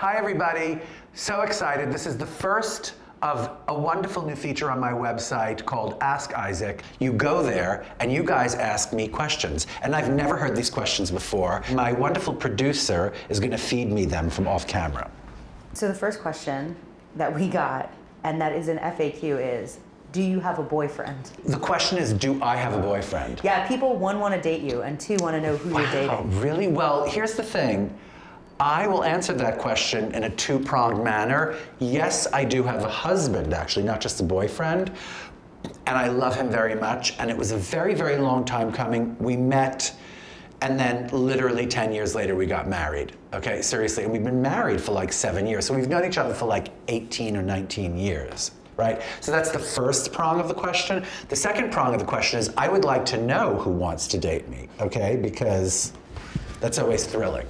Hi, everybody. So excited. This is the first of a wonderful new feature on my website called Ask Isaac. You go there and you guys ask me questions. And I've never heard these questions before. My wonderful producer is going to feed me them from off camera. So the first question that we got, and that is an FAQ, is, do you have a boyfriend? The question is, do I have a boyfriend? Yeah, people, one, want to date you, and two, want to know who you're dating. Really? Well, here's the thing. I will answer that question in a two-pronged manner. Yes, I do have a husband, actually, not just a boyfriend, and I love him very much, and it was a very, very long time coming. We met, and then literally 10 years later, we got married. Okay, seriously, and we've been married for like 7 years, so we've known each other for like 18 or 19 years, right? So that's the first prong of the question. The second prong of the question is, I would like to know who wants to date me, okay? Because that's always thrilling.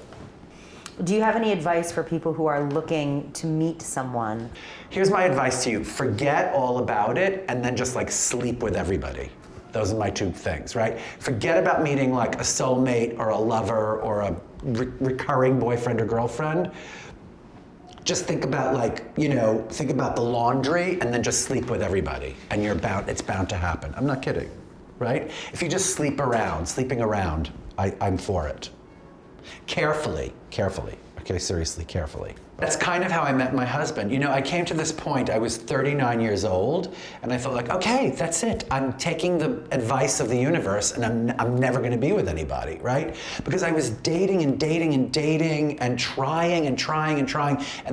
Do you have any advice for people who are looking to meet someone? Here's my advice to you. Forget all about it and then just like sleep with everybody. Those are my two things, right? Forget about meeting like a soulmate or a lover or a recurring boyfriend or girlfriend. Just think about think about the laundry and then just sleep with everybody and it's bound to happen. I'm not kidding, right? If you just sleeping around, I'm for it. Carefully, okay, seriously, carefully. That's kind of how I met my husband. You know, I came to this point, I was 39 years old, and I felt like, okay, that's it. I'm taking the advice of the universe, and I'm never gonna be with anybody, right? Because I was dating and trying, and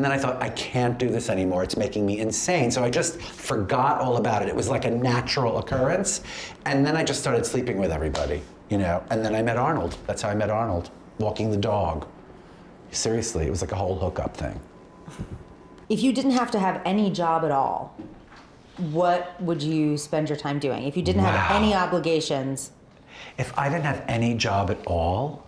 then I thought, I can't do this anymore. It's making me insane. So I just forgot all about it. It was like a natural occurrence, and then I just started sleeping with everybody, you know? And then I met Arnold. That's how I met Arnold. Walking the dog. Seriously, it was like a whole hookup thing. If you didn't have to have any job at all, what would you spend your time doing? If you didn't have any obligations? If I didn't have any job at all,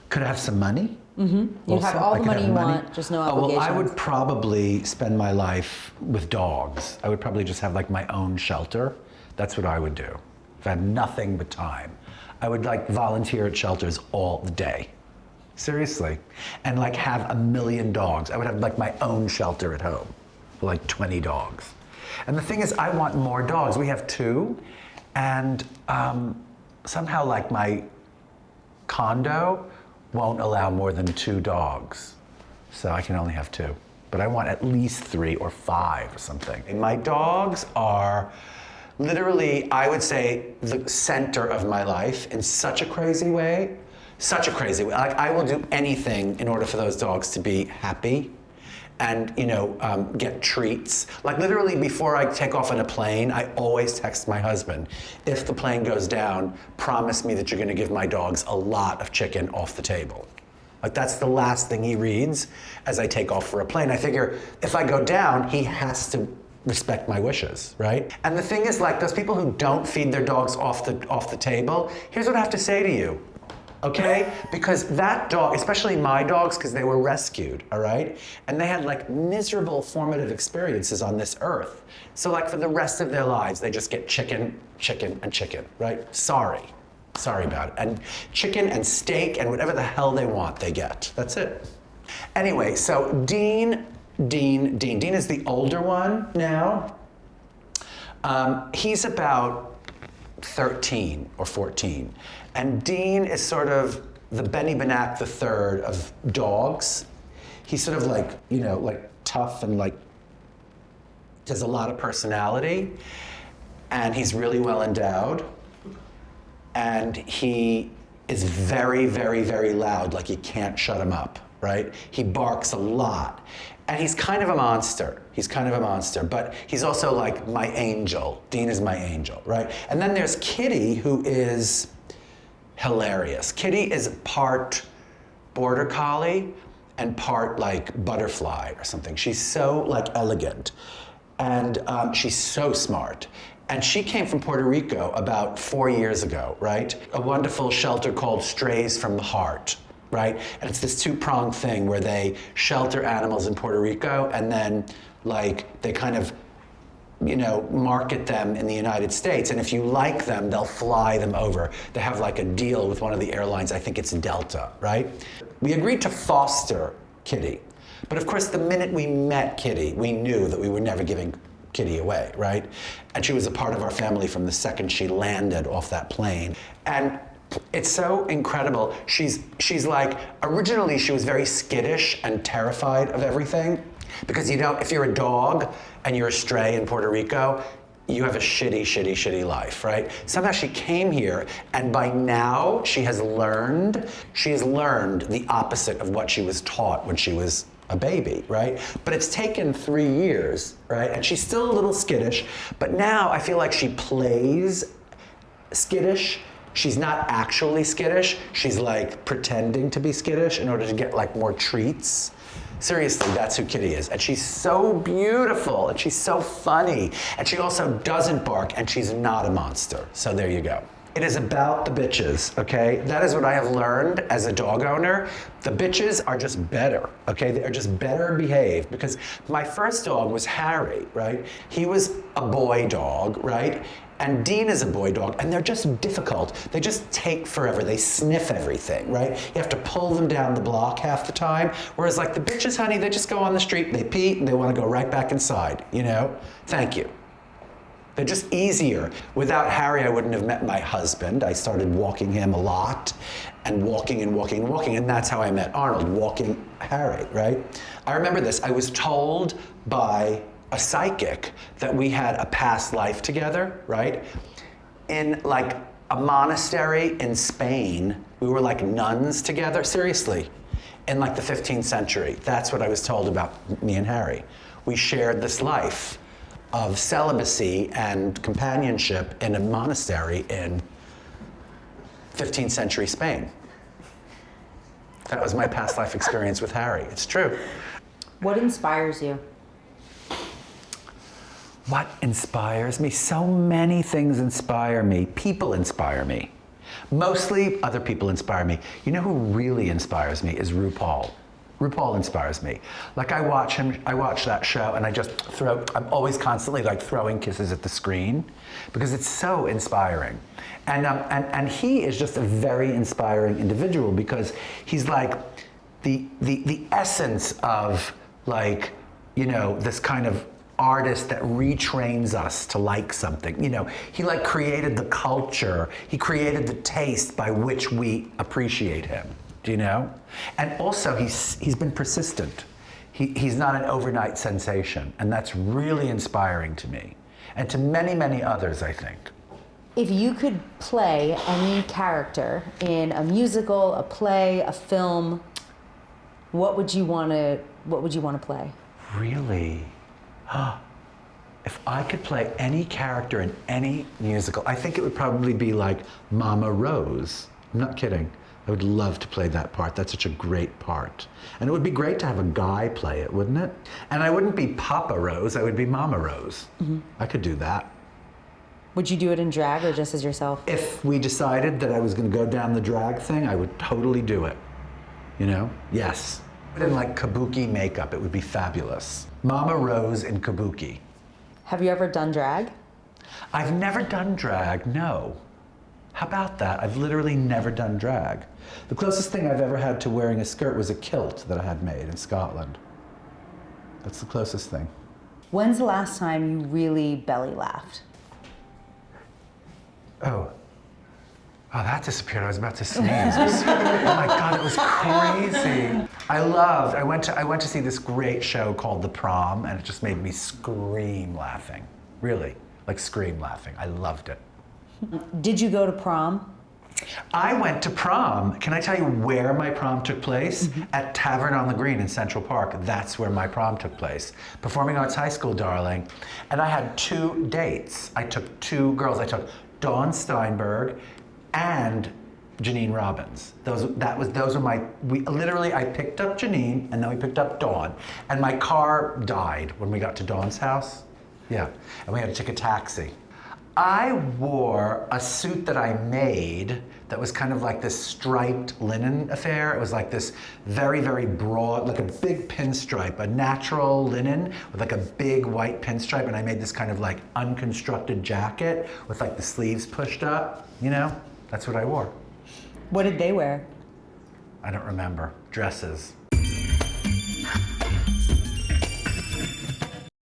could I have some money? Mm-hmm. You'd have all the money you want, just no obligations. Well, I would probably spend my life with dogs. I would probably just have like my own shelter. That's what I would do. If I had nothing but time. I would like volunteer at shelters all the day. Seriously. And like have 1 million dogs. I would have like my own shelter at home, like 20 dogs. And the thing is, I want more dogs. We have 2, and somehow like my condo won't allow more than 2 dogs. So I can only have 2. But I want at least 3 or 5 or something. And my dogs are literally, I would say, the center of my life in such a crazy way. Such a crazy way. Like, I will do anything in order for those dogs to be happy and, get treats. Like, literally, before I take off on a plane, I always text my husband, if the plane goes down, promise me that you're gonna give my dogs a lot of chicken off the table. Like, that's the last thing he reads as I take off for a plane. I figure, if I go down, he has to respect my wishes, right? And the thing is, like, those people who don't feed their dogs off the table, here's what I have to say to you, okay? Because that dog, especially my dogs, because they were rescued, all right? And they had like miserable formative experiences on this earth. So like for the rest of their lives, they just get chicken, and chicken, right? Sorry about it. And chicken and steak and whatever the hell they want, they get. That's it. Anyway, so Dean is the older one now. He's about 13 or 14. And Dean is sort of the Benny Benack III of dogs. He's sort of like, like tough and like has a lot of personality. And he's really well endowed. And he is very, very, very loud, like you can't shut him up, right? He barks a lot. And he's kind of a monster. But he's also like my angel. Dean is my angel, right? And then there's Kitty, who is hilarious. Kitty is part border collie and part like butterfly or something. She's so like elegant, and she's so smart. And she came from Puerto Rico about 4 years ago, right? A wonderful shelter called Strays from the Heart, right? And it's this two-pronged thing where they shelter animals in Puerto Rico and then like they kind of, market them in the United States. And if you like them, they'll fly them over. They have like a deal with one of the airlines, I think it's Delta, right? We agreed to foster Kitty. But of course, the minute we met Kitty, we knew that we were never giving Kitty away, right? And she was a part of our family from the second she landed off that plane. And it's so incredible. She's like, originally she was very skittish and terrified of everything. Because if you're a dog and you're a stray in Puerto Rico, you have a shitty life, right? Somehow she came here, and by now she has learned the opposite of what she was taught when she was a baby, right? But it's taken 3 years, right? And she's still a little skittish, but now I feel like she plays skittish. She's not actually skittish. She's like pretending to be skittish in order to get like more treats. Seriously, that's who Kitty is. And she's so beautiful, and she's so funny. And she also doesn't bark, and she's not a monster. So there you go. It is about the bitches, okay? That is what I have learned as a dog owner. The bitches are just better, okay? They are just better behaved, because my first dog was Harry, right? He was a boy dog, right? And Dean is a boy dog, and they're just difficult. They just take forever. They sniff everything, right? You have to pull them down the block half the time. Whereas like the bitches, honey, they just go on the street, they pee, and they want to go right back inside, you know? Thank you. They're just easier. Without Harry, I wouldn't have met my husband. I started walking him a lot, and walking, and that's how I met Arnold, walking Harry, right? I remember this. I was told by a psychic that we had a past life together, right? In like a monastery in Spain, we were like nuns together, seriously, in like the 15th century. That's what I was told about me and Harry. We shared this life of celibacy and companionship in a monastery in 15th century Spain. That was my past life experience with Harry. It's true. What inspires you? What inspires me? So many things inspire me. People inspire me. Mostly other people inspire me. You know who really inspires me is RuPaul. RuPaul inspires me. Like I watch that show, and I'm always constantly like throwing kisses at the screen because it's so inspiring. And he is just a very inspiring individual because he's like the essence of like, you know, this kind of artist that retrains us to like something. You know, he like created the culture, he created the taste by which we appreciate him. Do you know? And also he's been persistent. He's not an overnight sensation, and that's really inspiring to me and to many, many others, I think. If you could play any character in a musical, a play, a film, what would you want to play? Really? If I could play any character in any musical, I think it would probably be like Mama Rose. I'm not kidding. I would love to play that part. That's such a great part. And it would be great to have a guy play it, wouldn't it? And I wouldn't be Papa Rose, I would be Mama Rose. Mm-hmm. I could do that. Would you do it in drag or just as yourself? If we decided that I was going to go down the drag thing, I would totally do it. You know? Yes. But in like kabuki makeup, it would be fabulous. Mama Rose in kabuki. Have you ever done drag? I've never done drag, no. How about that? I've literally never done drag. The closest thing I've ever had to wearing a skirt was a kilt that I had made in Scotland. That's the closest thing. When's the last time you really belly laughed? Oh, that disappeared. I was about to sneeze. Oh my God, it was crazy. I went to see this great show called The Prom, and it just made me scream laughing. Really, like scream laughing. I loved it. Did you go to prom? I went to prom. Can I tell you where my prom took place? Mm-hmm. At Tavern on the Green in Central Park. That's where my prom took place. Performing Arts High School, darling. And I had 2 dates. I took 2 girls. I took Dawn Steinberg and Janine Robbins. Those were my, I picked up Janine and then we picked up Dawn. And my car died when we got to Dawn's house. Yeah, and we had to take a taxi. I wore a suit that I made that was kind of like this striped linen affair. It was like this very, very broad, like a big pinstripe, a natural linen with like a big white pinstripe, and I made this kind of like unconstructed jacket with like the sleeves pushed up, you know? That's what I wore. What did they wear? I don't remember. Dresses.